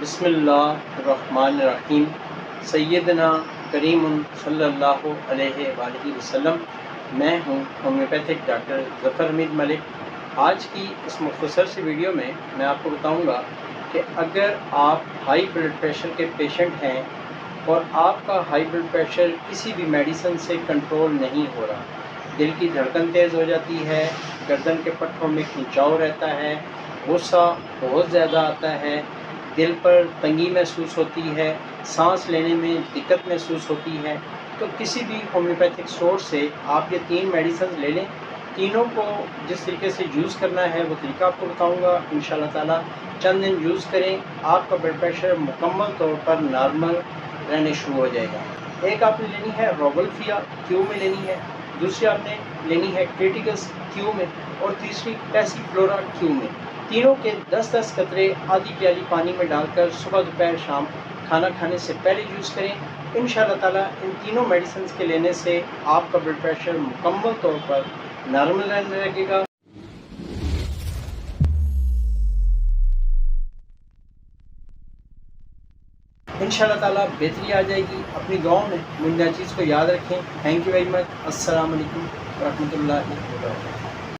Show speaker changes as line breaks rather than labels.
بسم اللہ الرحمن الرحیم سیدنا کریم صلی اللہ علیہ وآلہ وسلم۔ میں ہوں ہومیوپیتھک ڈاکٹر ظفر حمید ملک۔ آج کی اس مختصر سی ویڈیو میں آپ کو بتاؤں گا کہ اگر آپ ہائی بلڈ پریشر کے پیشنٹ ہیں اور آپ کا ہائی بلڈ پریشر کسی بھی میڈیسن سے کنٹرول نہیں ہو رہا، دل کی دھڑکن تیز ہو جاتی ہے، گردن کے پٹھوں میں کھنچاؤ رہتا ہے، غصہ بہت زیادہ آتا ہے، دل پر تنگی محسوس ہوتی ہے، سانس لینے میں دقت محسوس ہوتی ہے، تو کسی بھی ہومیوپیتھک اسٹور سے آپ یہ 3 میڈیسن لے لیں۔ تینوں کو جس طریقے سے یوز کرنا ہے وہ طریقہ آپ کو بتاؤں گا انشاءاللہ تعالیٰ۔ چند دن یوز کریں، آپ کا بلڈ پریشر مکمل طور پر نارمل رہنے شروع ہو جائے گا۔ ایک آپ نے لینی ہے روبلفیا کیو میں لینی ہے، دوسری آپ نے لینی ہے کریٹیکس کیو میں، اور تیسری پیسی فلورا کیو میں۔ تینوں کے 10-10 قطرے آدھی پیالی پانی میں ڈال کر صبح دوپہر شام کھانا کھانے سے پہلے یوز کریں۔ انشاءاللہ تعالیٰ ان تینوں میڈیسنز کے لینے سے آپ کا بلڈ پریشر مکمل طور پر نارمل رہنے لگے گا۔ انشاءاللہ تعالیٰ بہتری آ جائے گی۔ اپنی دعاؤں میں مجھے چیز کو یاد رکھیں۔ Thank you very much. السلام علیکم ورحمۃ اللہ وبرکاتہ۔